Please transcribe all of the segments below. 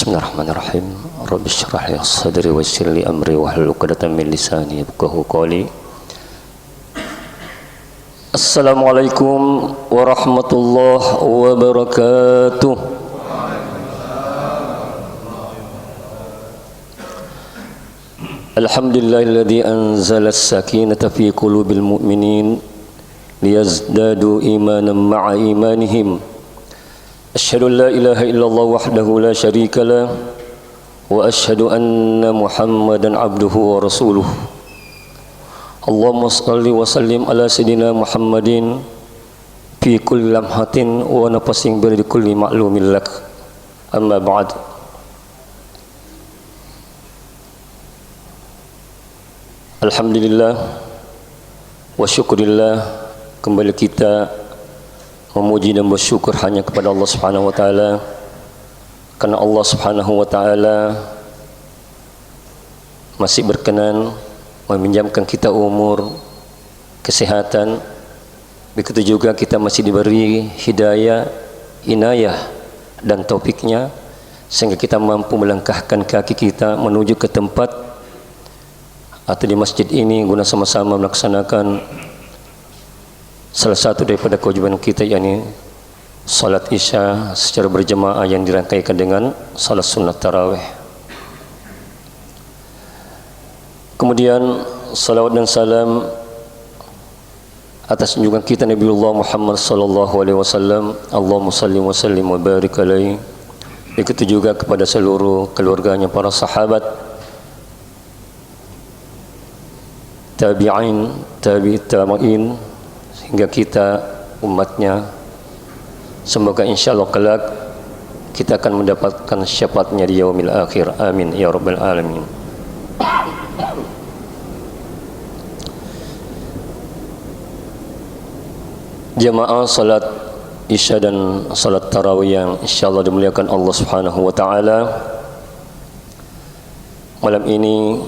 Bismillahirrahmanirrahim. Rabbi shrah li sadri wa yassir li amri wahlul 'uqdatam min lisani yafqahu qawli. Assalamualaikum warahmatullahi wabarakatuh. Alhamdulillahilladzi anzala as-sakinata fi qulubil mu'minin liyazdadu imanan ma'a imanihim. Asyhadu an la ilaha illallah wahdahu la syarika lah wa asyhadu anna Muhammadan abduhu wa rasuluh. Allahumma shalli wa sallim ala sayyidina Muhammadin fi kulli lamhatin wa nafasin bi kulli ma'lumin lak. Amma ba'd. Alhamdulillah wa syukurillah, kembali kita memuji dan bersyukur hanya kepada Allah Subhanahu wa taala, karena Allah Subhanahu wa taala masih berkenan meminjamkan kita umur, kesehatan. Begitu juga kita masih diberi hidayah, inayah dan taufiknya, sehingga kita mampu melangkahkan kaki kita menuju ke tempat atau di masjid ini guna sama-sama melaksanakan salah satu daripada kewajiban kita, yakni salat isya secara berjemaah yang dirangkaikan dengan salat sunat tarawih. Kemudian salawat dan salam atas junjungan kita Nabiullah Muhammad sallallahu alaihi wasallam. Allahumma salli wa sallim wa barik alaihi. Begitu juga kepada seluruh keluarganya, para sahabat, tabi'in, tabi'in, hingga kita umatnya. Semoga insyaallah kelak kita akan mendapatkan syafaatnya di yaumil akhir. Amin ya rabbal alamin. Jamaah salat isya dan salat tarawih yang insyaallah dimuliakan Allah Subhanahu wa taala, malam ini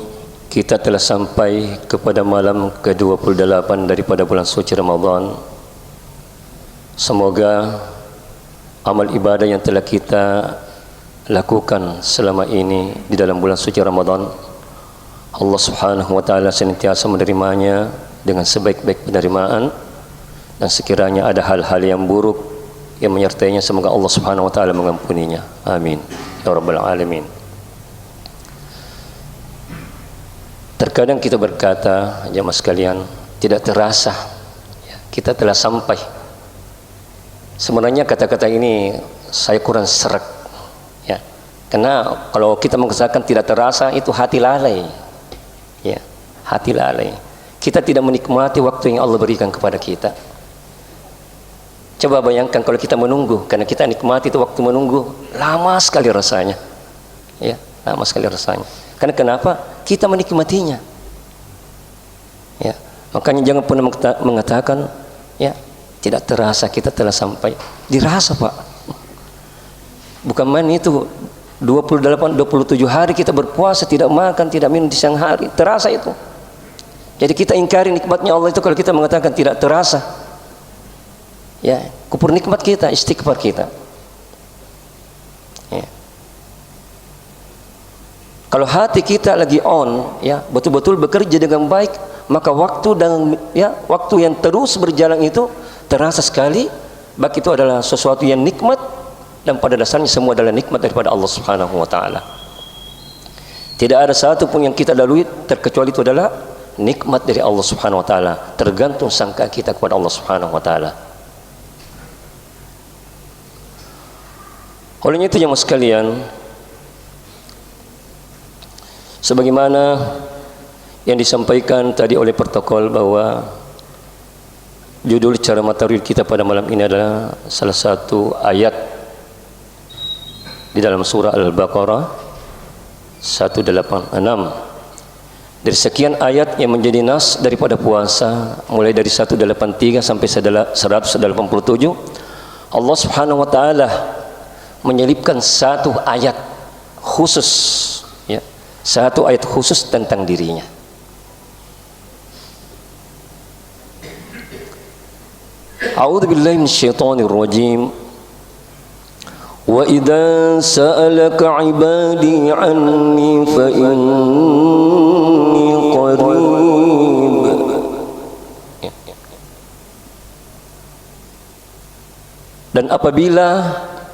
kita telah sampai kepada malam ke-28 daripada bulan suci Ramadan. Semoga amal ibadah yang telah kita lakukan selama ini di dalam bulan suci Ramadan, Allah Subhanahu wa taala senantiasa menerimanya dengan sebaik-baik penerimaan, dan sekiranya ada hal-hal yang buruk yang menyertainya, semoga Allah Subhanahu wa taala mengampuninya. Amin ya rabbal alamin. Terkadang kita berkata, jemaah sekalian, tidak terasa kita telah sampai. Sebenarnya kata-kata ini saya kurang serak, ya. Karena kalau kita mengatakan tidak terasa, itu hati lalai, ya, hati lalai. Kita tidak menikmati waktu yang Allah berikan kepada kita. Coba bayangkan kalau kita menunggu, karena kita nikmati itu waktu menunggu, lama sekali rasanya, ya, lama sekali rasanya. Karena kenapa? Kita menikmatinya, ya. Makanya jangan pernah mengatakan, ya, tidak terasa kita telah sampai. Dirasa, Pak. Bukan main itu 27 hari kita berpuasa, tidak makan, tidak minum di siang hari, terasa itu. Jadi kita ingkari nikmatnya Allah itu kalau kita mengatakan tidak terasa, ya. Kufur nikmat kita, istighfar kita, ya. Kalau hati kita lagi on, ya, betul-betul bekerja dengan baik, maka waktu dan, ya, waktu yang terus berjalan itu terasa sekali. Baik itu adalah sesuatu yang nikmat, dan pada dasarnya semua adalah nikmat daripada Allah Subhanahu wa taala. Tidak ada satu pun yang kita lalui terkecuali itu adalah nikmat dari Allah Subhanahu wa taala. Tergantung sangka kita kepada Allah Subhanahu wa taala. Olehnya itu jemaah sekalian, sebagaimana yang disampaikan tadi oleh protokol, bahwa judul cara materi kita pada malam ini adalah salah satu ayat di dalam surah Al-Baqarah 186. Dari sekian ayat yang menjadi nas daripada puasa, mulai dari 183 sampai 187, Allah Subhanahu wa taala menyelipkan satu ayat khusus, ya, satu ayat khusus tentang dirinya. A'udzu billahi minasyaitonir rajim. Wa idza sa'alaka 'ibadi 'anni fa inni qarib. Dan apabila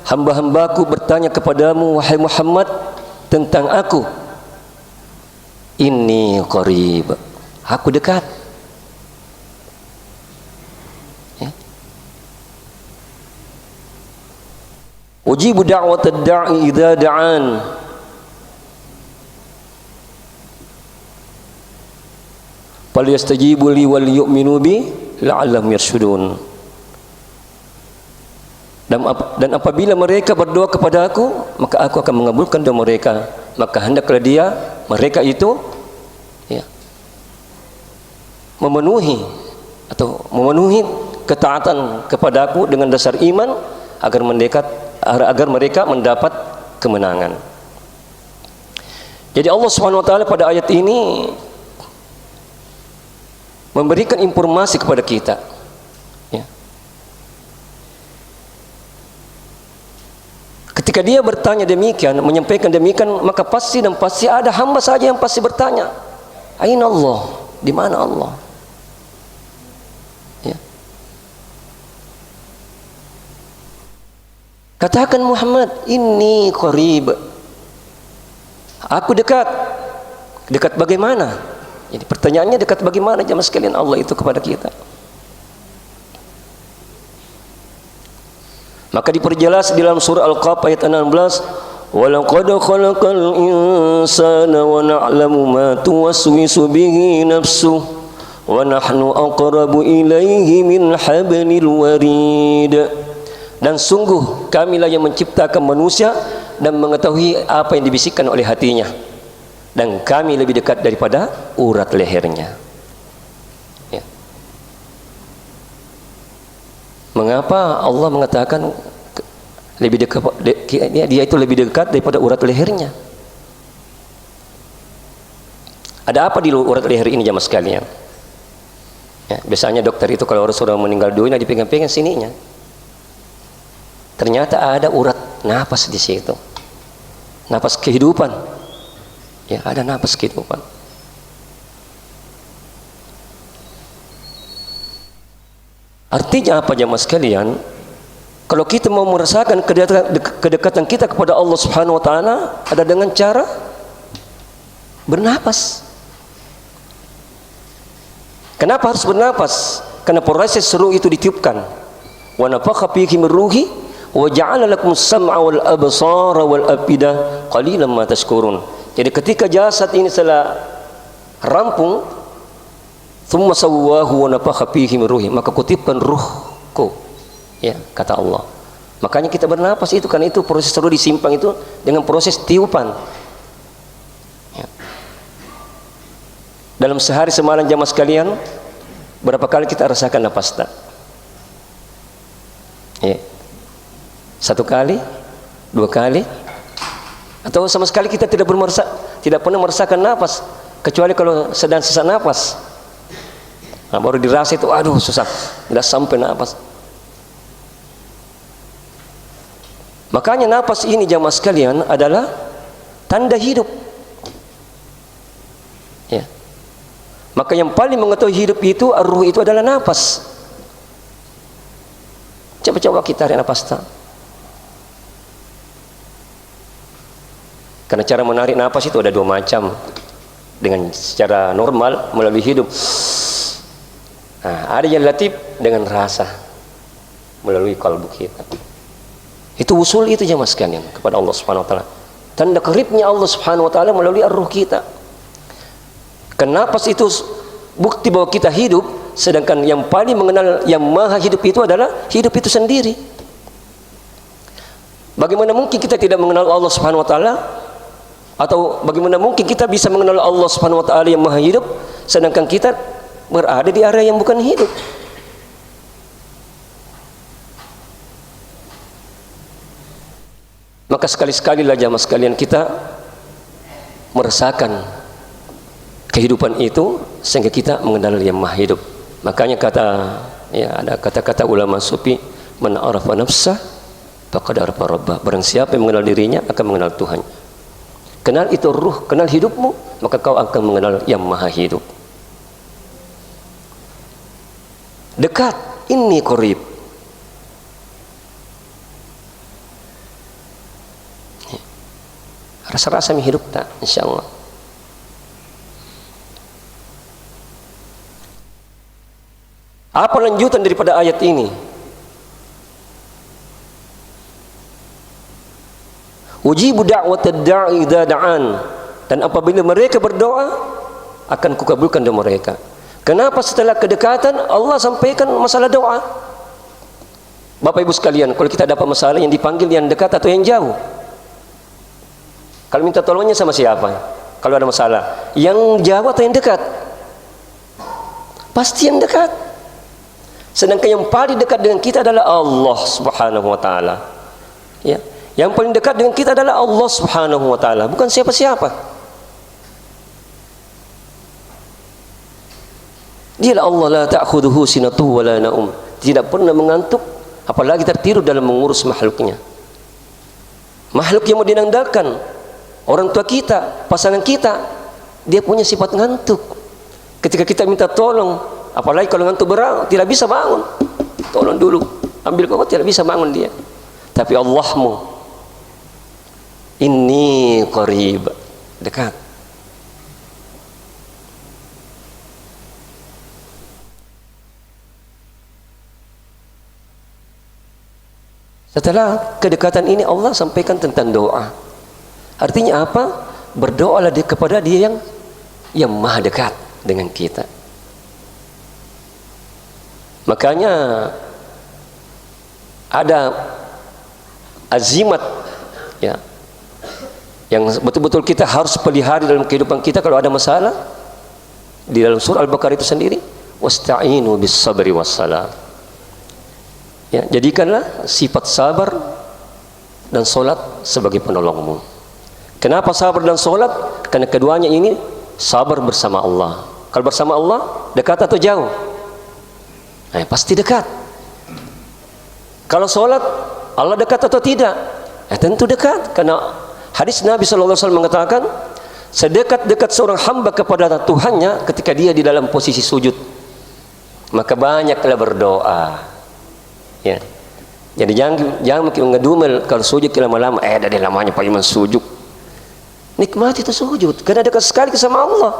hamba-hambaku bertanya kepadamu wahai Muhammad tentang aku, inni qarib, aku dekat. Ujibu da'watad da'i idza da'an. Falyastajibu li wal yu'minu bi la'allahum yarshudun. Dan apabila mereka berdoa kepada aku, maka aku akan mengabulkan doa mereka. Maka hendaklah mereka itu memenuhi ketaatan kepada aku dengan dasar iman agar mereka mendapat kemenangan. Jadi Allah Subhanahu wa taala pada ayat ini memberikan informasi kepada kita, ya. Ketika dia bertanya demikian, menyampaikan demikian, maka pasti ada hamba saja yang pasti bertanya, aina Allah, di mana Allah? Ya. Katakan Muhammad, inni qarib, aku dekat. Dekat bagaimana? Jadi pertanyaannya, dekat bagaimana jemaah sekalian Allah itu kepada kita? Maka diperjelas di dalam surah Al-Qaf ayat 16, walaqad khalaqal insana wa na'lamu ma tuwaswisu bihi nafsuhu wa nahnu aqrabu ilaihi min hablil warid. Dan sungguh kamilah yang menciptakan manusia dan mengetahui apa yang dibisikkan oleh hatinya, dan kami lebih dekat daripada urat lehernya. Ya. Mengapa Allah mengatakan lebih dekat, dia itu lebih dekat daripada urat lehernya? Ada apa di urat leher ini jamaah sekalian? Ya, biasanya dokter itu kalau orang sudah meninggal dunia dipegang-pegang sininya. Ternyata ada urat napas di situ, napas kehidupan. Ya, ada napas kehidupan. Artinya apa jemaah sekalian? Kalau kita mau merasakan kedekatan kita kepada Allah Subhanahu wa taala, ada dengan cara bernapas. Kenapa harus bernapas? Karena proses ruh itu ditiupkan. Wa nafakha fihi min ruhi wa ja'ala lakum as-sam'a wal absara wal afidah qalilan ma tashkurun. Jadi ketika jasad ini telah rampung, thumma sawwahu wa nafakha fihi min ruhi, maka kutiupkan ruhku, ya, kata Allah. Makanya kita bernapas itu, karena itu proses ruh disimpang itu dengan proses tiupan. Ya. Dalam sehari semalam jamaah sekalian, berapa kali kita rasakan napas tak? Ya. 1 kali, 2 kali, atau sama sekali kita tidak pernah merasakan napas, kecuali kalau sedang sesak napas. Nah, baru dirasa itu, aduh susah, tidak sampai napas. Makanya napas ini jamaah sekalian adalah tanda hidup. Ya. Maka yang paling mengetahui hidup itu, ar-ruh itu adalah napas. Coba kita tarik napas tak? Karena cara menarik napas itu ada 2 macam. Dengan secara normal melalui hidup. Nah, ada yang latif dengan rasa melalui kalbu kita. Itu usul itu jemaah sekalian kepada Allah Subhanahu wa taala. Tanda keribnya Allah Subhanahu wa taala melalui ar-ruh kita. Kenapa itu bukti bahwa kita hidup, sedangkan yang paling mengenal yang maha hidup itu adalah hidup itu sendiri. Bagaimana mungkin kita tidak mengenal Allah Subhanahu wa taala? Atau bagaimana mungkin kita bisa mengenal Allah Subhanahu wa taala yang maha hidup sedangkan kita berada di area yang bukan hidup? Maka sekali-sekalilah jamaah sekalian kita merasakan kehidupan itu sehingga kita mengenal yang maha hidup. Makanya ada kata-kata ulama sufi, man arafa nafsah faqad arafa rabbah. Barang siapa yang mengenal dirinya akan mengenal Tuhan. Kenal itu ruh, kenal hidupmu, maka kau akan mengenal yang maha hidup. Dekat, ini qarib. Rasa-rasa hidup tak, insyaallah. Apa lanjutan daripada ayat ini? Ujibu da'watad da'i idza da'an. Dan apabila mereka berdoa, akan kukabulkan doa mereka. Kenapa setelah kedekatan Allah sampaikan masalah doa? Bapak Ibu sekalian, kalau kita dapat masalah, yang dipanggil yang dekat atau yang jauh? Kalau minta tolongnya sama siapa? Kalau ada masalah, yang jauh atau yang dekat? Pasti yang dekat. Sedangkan yang paling dekat dengan kita adalah Allah Subhanahu wa taala. Ya. Yang paling dekat dengan kita adalah Allah Subhanahu wa taala, bukan siapa-siapa. Dialah Allah, la ta'khudhuhu sinatuhu wa la naum. Tidak pernah mengantuk, apalagi tertidur dalam mengurus makhluknya. Makhluk yang mau dinandalkan, orang tua kita, pasangan kita, dia punya sifat ngantuk. Ketika kita minta tolong, apalagi kalau ngantuk berat, tidak bisa bangun. Tolong dulu, ambil kau, tidak bisa bangun dia. Tapi Allahmu, inni qarib, dekat. Setelah kedekatan ini Allah sampaikan tentang doa. Artinya apa? Berdoalah kepada Dia yang maha dekat dengan kita. Makanya ada azimat, ya, yang betul-betul kita harus pelihara dalam kehidupan kita kalau ada masalah. Di dalam surah Al-Baqarah itu sendiri, wasta'inu bis sabri wassalam. Ya, jadikanlah sifat sabar dan solat sebagai penolongmu. Kenapa sabar dan solat? Karena keduanya ini sabar bersama Allah. Kalau bersama Allah, dekat atau jauh? Nah, pasti dekat. Kalau solat, Allah dekat atau tidak? Tentu dekat. Karena hadis Nabi SAW mengatakan, sedekat-dekat seorang hamba kepada Tuhannya ketika dia di dalam posisi sujud, maka banyaklah berdoa. Ya. Jadi jangan ngedumel kalau sujud lama-lama. Dari lamanya Pak Iman sujud. Nikmati itu sujud, karena dekat sekali sama Allah.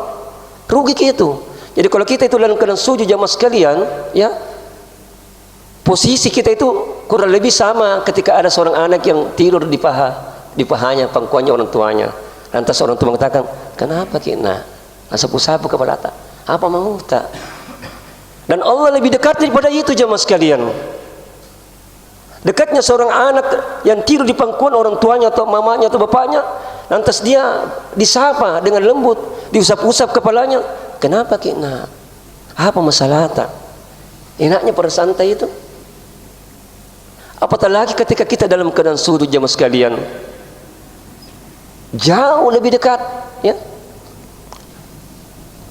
Rugi gitu. Jadi kalau kita itu dalam keadaan sujud jamaah sekalian, ya, posisi kita itu kurang lebih sama ketika ada seorang anak yang tidur di pahanya, pangkuannya orang tuanya. Lantas orang tua mengatakan, kenapa kina? Sapu-sapu kepada ata. Apa mau tak? Dan Allah lebih dekat daripada itu jamaah sekalian. Dekatnya seorang anak yang tidur di pangkuan orang tuanya atau mamanya atau bapaknya, lantas dia disapa dengan lembut, diusap-usap kepalanya. Kenapa kina? Apa masalah tak? Enaknya pada santai itu. Apatah lagi ketika kita dalam keadaan sujud jamaah sekalian, jauh lebih dekat, ya.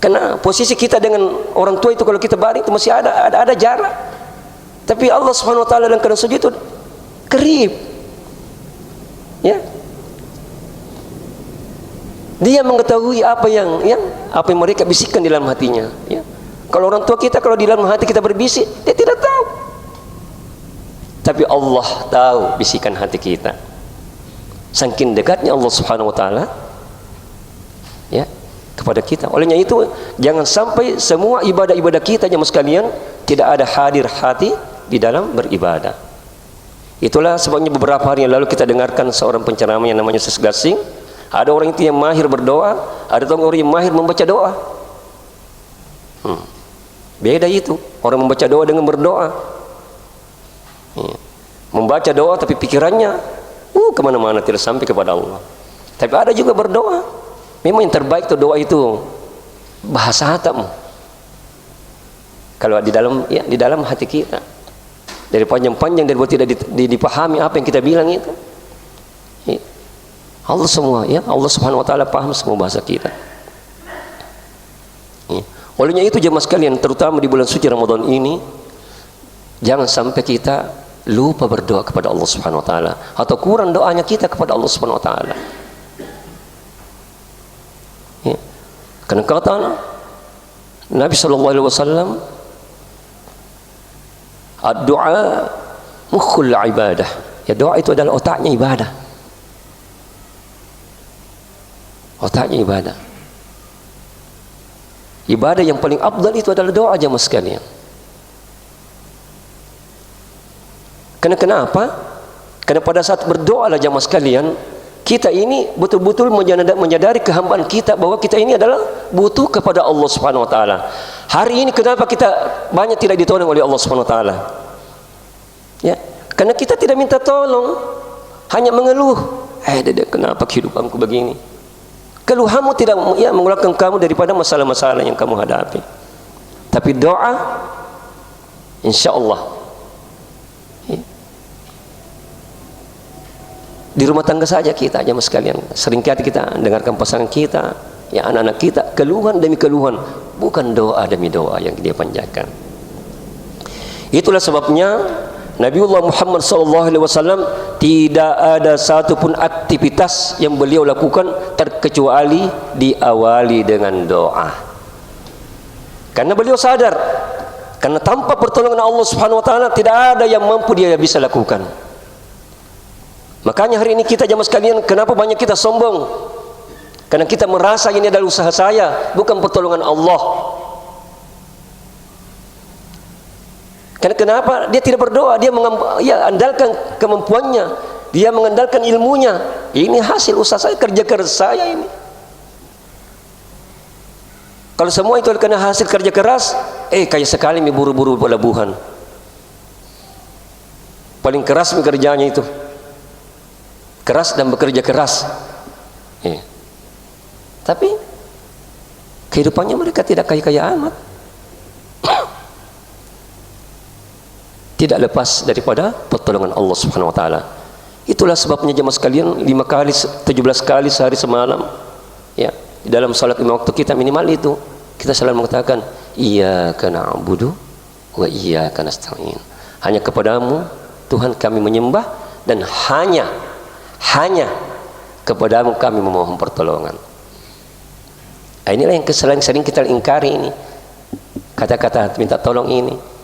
Karena posisi kita dengan orang tua itu kalau kita baring itu masih ada jarak. Tapi Allah Subhanahu wa taala dalam keadaan sujud itu qarib. Ya. Dia mengetahui apa yang mereka bisikkan di dalam hatinya, ya. Kalau orang tua kita, kalau di dalam hati kita berbisik, dia tidak tahu. Tapi Allah tahu bisikan hati kita. Saking dekatnya Allah Subhanahu wa taala, ya, kepada kita. Olehnya itu jangan sampai semua ibadah-ibadah kita jemaah sekalian tidak ada hadir hati di dalam beribadah. Itulah sebabnya beberapa hari yang lalu kita dengarkan seorang penceramah yang namanya Ustaz Gasing. Ada orang itu yang mahir berdoa, ada orang yang mahir membaca doa. Beda itu, orang membaca doa dengan berdoa. Membaca doa tapi pikirannya kemana-mana, tidak sampai kepada Allah. Tapi ada juga berdoa, memang yang terbaik itu doa itu bahasa hatamu. Kalau di dalam hati kita, dari panjang-panjang dan buat tidak dipahami apa yang kita bilang itu. Allah semua, ya, Allah Subhanahu wa taala paham semua bahasa kita. Olehnya itu jemaah sekalian, terutama di bulan suci Ramadan ini, jangan sampai kita lupa berdoa kepada Allah Subhanahu wa taala atau kurang doanya kita kepada Allah Subhanahu wa taala. Ya. Karena kata Nabi sallallahu alaihi wasallam, ad-du'a mukhul ibadah. Ya, doa itu adalah otaknya ibadah. Otaknya ibadah. Ibadah yang paling afdal itu adalah doa, jemaah sekalian. Karena kenapa? Karena pada saat berdoa lah jemaah sekalian, kita ini betul-betul menyadari kehambaan kita bahwa kita ini adalah butuh kepada Allah Subhanahu wa taala. Hari ini kenapa kita banyak tidak ditolong oleh Allah Subhanahu wa taala? Ya, karena kita tidak minta tolong, hanya mengeluh. Kenapa kehidupanku begini? Keluhanmu tidak mengeluarkan kamu daripada masalah-masalah yang kamu hadapi. Tapi doa, insya Allah, di rumah tangga saja kita jemaah sekalian, seringkali kita dengarkan pasangan kita, ya anak-anak kita, keluhan demi keluhan, bukan doa demi doa yang dia panjatkan. Itulah sebabnya Nabiullah Muhammad SAW tidak ada satupun aktivitas yang beliau lakukan terkecuali diawali dengan doa. Karena beliau sadar, karena tanpa pertolongan Allah Subhanahu wa taala tidak ada yang mampu dia bisa lakukan. Makanya hari ini kita jemaah sekalian, kenapa banyak kita sombong? Karena kita merasa ini adalah usaha saya, bukan pertolongan Allah. Karena kenapa? Dia tidak berdoa, dia andalkan kemampuannya, dia mengandalkan ilmunya. Ini hasil usaha saya, kerja keras saya ini. Kalau semua itu karena hasil kerja keras, kayak sekali buru-buru pelabuhan. Paling keras kerjanya itu. Keras dan bekerja keras. Tapi kehidupannya mereka tidak kaya-kaya amat. Tidak lepas daripada pertolongan Allah Subhanahu wa taala. Itulah sebabnya jemaah sekalian 5 kali 17 kali sehari semalam, ya, di dalam salat 5 waktu kita minimal itu kita selalu mengatakan iyyaka na'budu wa iyyaka nasta'in. Hanya kepadamu Tuhan kami menyembah dan hanya kepadamu kami memohon pertolongan. Inilah yang sering kita ingkari ini, kata-kata minta tolong ini.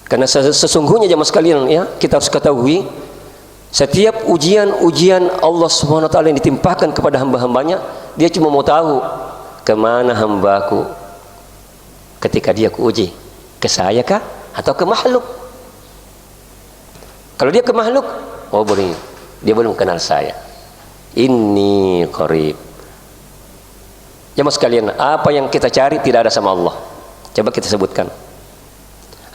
Karena sesungguhnya jemaah sekalian, ya, kita harus ketahui setiap ujian Allah Subhanahu wa taala yang ditimpakan kepada hamba-hambanya, dia cuma mau tahu kemana hambaku ketika dia kuuji, ke saya kah atau ke makhluk? Kalau dia ke makhluk, oh boleh, dia belum kenal saya. Inni qarib. Jemaah sekalian, apa yang kita cari tidak ada sama Allah. Coba kita sebutkan.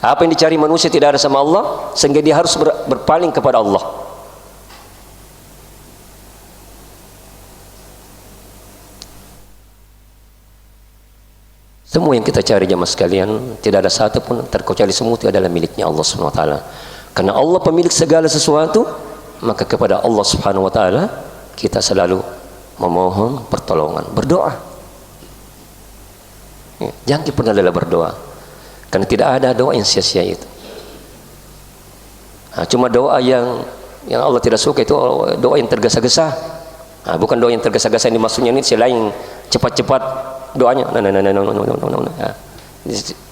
Apa yang dicari manusia tidak ada sama Allah, sehingga dia harus berpaling kepada Allah. Semua yang kita cari jemaah sekalian, tidak ada satu pun terkecuali semua itu adalah miliknya Allah Subhanahu wa taala. Karena Allah pemilik segala sesuatu, maka kepada Allah Subhanahu wa taala kita selalu memohon pertolongan, berdoa. Ya, jangan pernah lelah berdoa. Karena tidak ada doa yang sia-sia itu. Cuma doa yang Allah tidak suka itu doa yang tergesa-gesa. Bukan doa yang tergesa-gesa, ini maksudnya ini selain cepat-cepat doanya.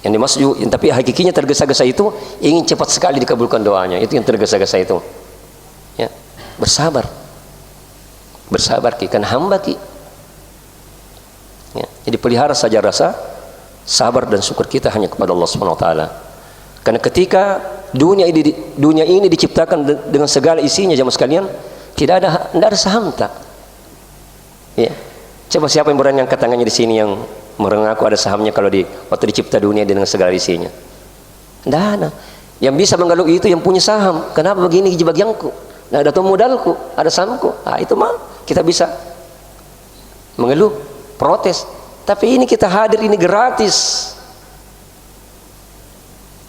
Yang dimaksud, tapi hakikinya tergesa-gesa itu ingin cepat sekali dikabulkan doanya. Itu yang tergesa-gesa itu. Ya, bersabar ki, kan hamba ki. Ya, jadi pelihara saja rasa sabar dan syukur kita hanya kepada Allah Subhanahu wa taala. Karena ketika dunia ini diciptakan dengan segala isinya jemaah sekalian, tidak ada saham tak. Ya. Coba siapa yang berani angkat tangannya di sini yang mengaku ada sahamnya kalau waktu dicipta dunia dengan segala isinya? Tidak ada. Yang bisa mengeluh itu yang punya saham. Kenapa begini bagianku? Nah, ada tuh modalku, ada sahamku. Itu mah kita bisa mengeluh, protes. Tapi ini kita hadir ini gratis.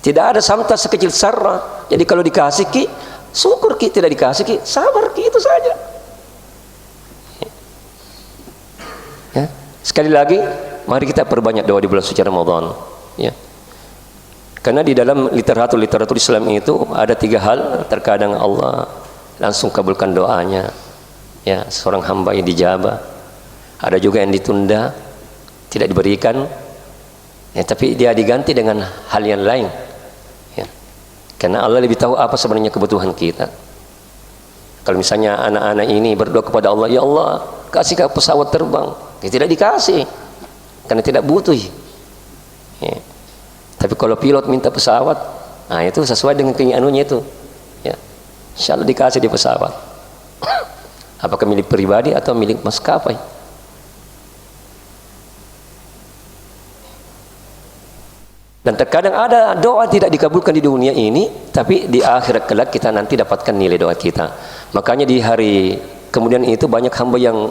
Tidak ada samta sekecil sarra. Jadi kalau dikasih ki, syukur ki, tidak dikasih ki, sabar ki, itu saja. Ya. Sekali lagi, mari kita perbanyak doa di bulan suci Ramadan. Ya. Karena di dalam literatur Islam itu ada 3 hal terkadang Allah langsung kabulkan doanya, ya, seorang hamba yang dijabah. Ada juga yang ditunda, tidak diberikan, ya, tapi dia diganti dengan hal yang lain, ya. Karena Allah lebih tahu apa sebenarnya kebutuhan kita. Kalau misalnya anak-anak ini berdoa kepada Allah, ya Allah kasih ke pesawat terbang, ya, tidak dikasih karena tidak butuh, ya. Tapi kalau pilot minta pesawat, nah itu sesuai dengan keinginannya itu, ya, insya Allah dikasih di pesawat. Apakah milik pribadi atau milik maskapai? Dan terkadang ada doa tidak dikabulkan di dunia ini, tapi di akhirat kelak kita nanti dapatkan nilai doa kita. Makanya di hari kemudian itu banyak hamba yang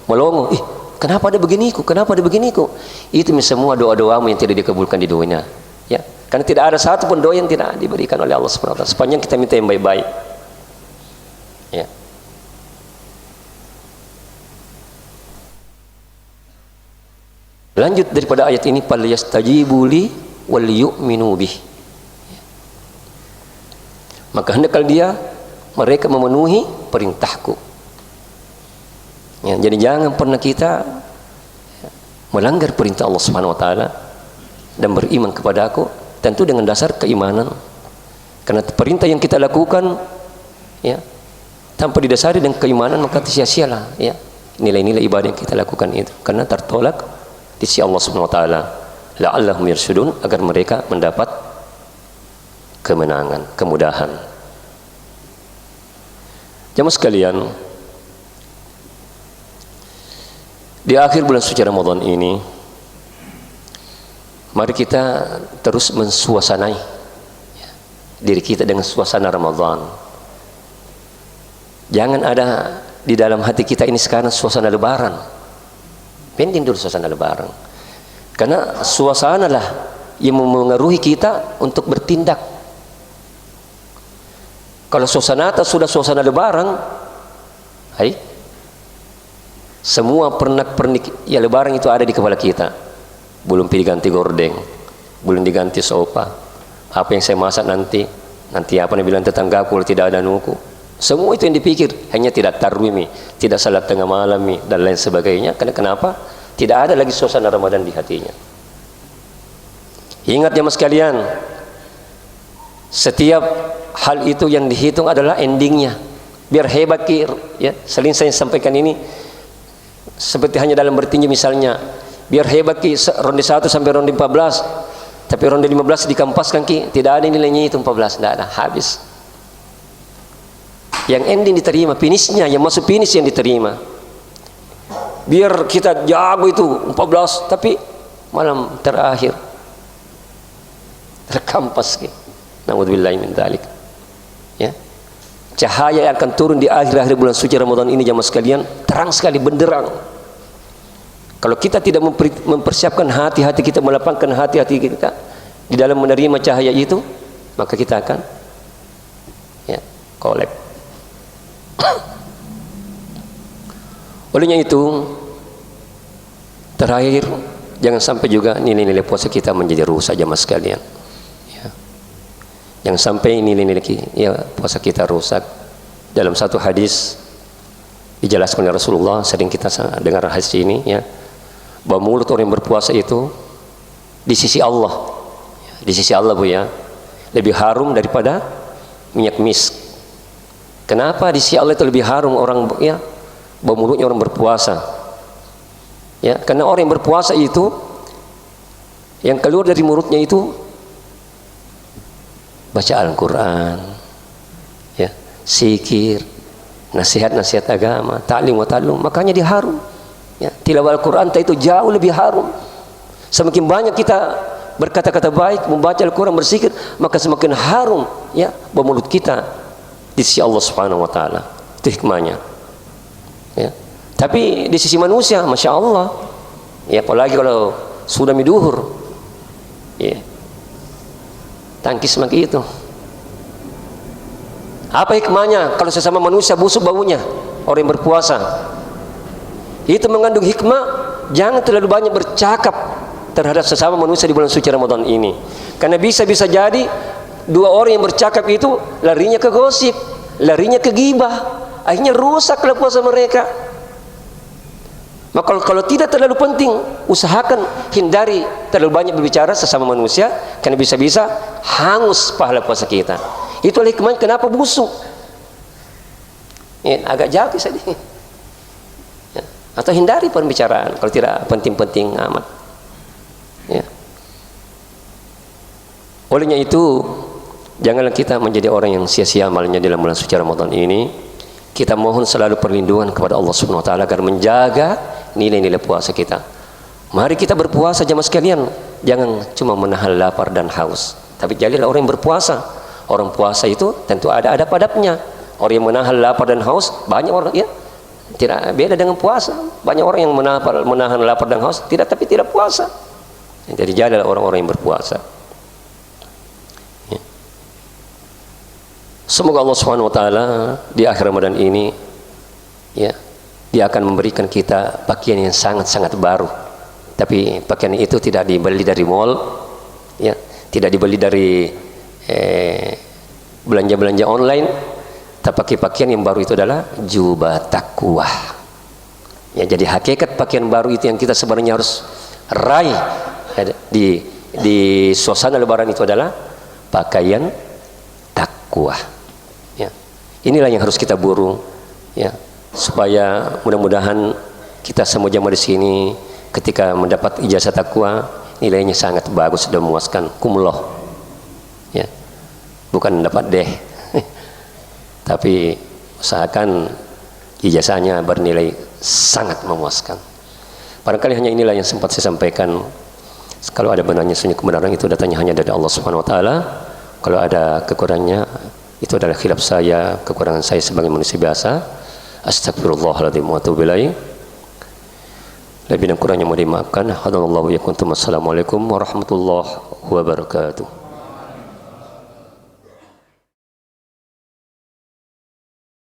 melongo, kenapa ada beginiku, kenapa ada beginiku? Itu semua doa-doamu yang tidak dikabulkan di dunia, ya. Karena tidak ada satu pun doa yang tidak diberikan oleh Allah Subhanahu wa taala sepanjang kita minta yang baik-baik, ya. Lanjut daripada ayat ini, falyastajibu li wal yu'minu bih. Maka hendaklah mereka memenuhi perintahku. Ya, jadi jangan pernah kita melanggar perintah Allah Subhanahu wa taala dan beriman kepada aku, tentu dengan dasar keimanan. Karena perintah yang kita lakukan, ya, tanpa didasari dengan keimanan, maka sia-sialah, ya, nilai-nilai ibadah yang kita lakukan itu, karena tertolak di sisi Allah Subhanahu wa taala. La'allahum yarshudun, agar mereka mendapat kemenangan, kemudahan. Jemaah sekalian, di akhir bulan suci Ramadan ini, mari kita terus mensuasanai diri kita dengan suasana Ramadan. Jangan ada di dalam hati kita ini sekarang suasana lebaran. Pending dulu suasana lebaran. Karena suasana lah yang memengaruhi kita untuk bertindak. Kalau suasana sudah suasana lebaran, semua pernak-pernik ya lebaran itu ada di kepala kita. Belum diganti gordeng, belum diganti sofa. Apa yang saya masak nanti apa yang bilang tetanggaku kalau tidak ada nuku. Semua itu yang dipikir, hanya tidak tarwimi, tidak salat tengah malam dan lain sebagainya. Karena kenapa? Tidak ada lagi suasana Ramadan di hatinya. Ingat jemaah sekalian, setiap hal itu yang dihitung adalah endingnya. Biar hebat ya, sering saya sampaikan ini seperti hanya dalam bertinju misalnya. Biar hebat ronde 1 sampai ronde 14, tapi ronde 15 dikampaskan tidak ada nilainya itu 14, tidak ada, habis. Yang ending diterima, finishnya, yang masuk finish yang diterima. Biar kita jago itu 14, tapi malam terakhir terkampas. Naudzubillahi min dzalik. Ya. Cahaya yang akan turun di akhir-akhir bulan suci Ramadan ini jemaah sekalian terang sekali, benderang. Kalau kita tidak mempersiapkan hati-hati kita, melapangkan hati-hati kita di dalam menerima cahaya itu, maka kita akan kolab. Olehnya itu, terakhir, jangan sampai juga nilai-nilai puasa kita menjadi rusak jemaah sekalian. Ya. Jangan sampai nilai-nilai puasa kita rusak. Dalam satu hadis dijelaskan oleh Rasulullah, sering kita dengar hadis ini, ya, bahwa mulut orang yang berpuasa itu di sisi Allah, Bu, ya, lebih harum daripada minyak misk. Kenapa di sisi Allah itu lebih harum orang, ya, bau mulutnya orang berpuasa, ya, karena orang yang berpuasa itu yang keluar dari mulutnya itu baca Al-Quran, ya, zikir, nasihat-nasihat agama, ta'lim wa ta'allum, makanya dia harum, ya. Tilawah Al-Quran itu jauh lebih harum. Semakin banyak kita berkata-kata baik, membaca Al-Quran, berzikir, maka semakin harum, ya, bau mulut kita di sisi Allah Subhanahu wa taala. Itu hikmahnya. Ya. Tapi di sisi manusia, masya Allah, ya, apalagi kalau sudah miduhur, ya, tangkis maki itu. Apa hikmahnya kalau sesama manusia busuk baunya orang yang berpuasa? Itu mengandung hikmah, jangan terlalu banyak bercakap, terhadap sesama manusia di bulan suci Ramadan ini. Karena bisa jadi dua orang yang bercakap itu larinya ke gosip, larinya ke gibah, akhirnya rusaklah puasa mereka. Maka kalau tidak terlalu penting, usahakan hindari terlalu banyak berbicara sesama manusia, karena bisa-bisa hangus pahala puasa kita. Itu oleh kemarin kenapa busuk. Ya, agak jauh saja. Ya. Atau hindari pembicaraan kalau tidak penting-penting amat. Ya. Olehnya itu, janganlah kita menjadi orang yang sia-sia amalnya dalam bulan suci Ramadan ini. Kita mohon selalu perlindungan kepada Allah Subhanahu wa taala agar menjaga nilai-nilai puasa kita. Mari kita berpuasa jamaah sekalian, jangan cuma menahan lapar dan haus, tapi jadilah orang yang berpuasa. Orang puasa itu tentu ada adab-adabnya. Orang yang menahan lapar dan haus, banyak orang ya tidak beda dengan puasa. Banyak orang yang menahan lapar dan haus tapi tidak puasa. Jadi jadilah orang-orang yang berpuasa. Ya. Semoga Allah Subhanahu wa taala di akhir Ramadan ini ya, Dia akan memberikan kita pakaian yang sangat-sangat baru. Tapi pakaian itu tidak dibeli dari mall, ya, tidak dibeli dari belanja-belanja online. Tapi pakaian yang baru itu adalah jubah takwa. Ya, jadi hakikat pakaian baru itu yang kita sebenarnya harus raih di suasana Lebaran itu adalah pakaian takwa. Ya, inilah yang harus kita buru. Ya. Supaya mudah-mudahan kita semua jamaah di sini ketika mendapat ijazah takwa nilainya sangat bagus dan memuaskan, kumloh, ya, bukan dapat D, tapi usahakan ijazahnya bernilai sangat memuaskan. Barangkali hanya inilah yang sempat saya sampaikan. Kalau ada benarnya sunyi kebenaran itu datangnya hanya dari Allah Subhanahu wa taala. Kalau ada kekurangannya itu adalah khilaf saya, kekurangan saya sebagai manusia biasa. Astagfirullahaladzim wa atubu ilaih. Lebih dan kurangnya mohon dimaafkan. Hadallahu wa yakum. Assalamualaikum warahmatullahi wabarakatuh.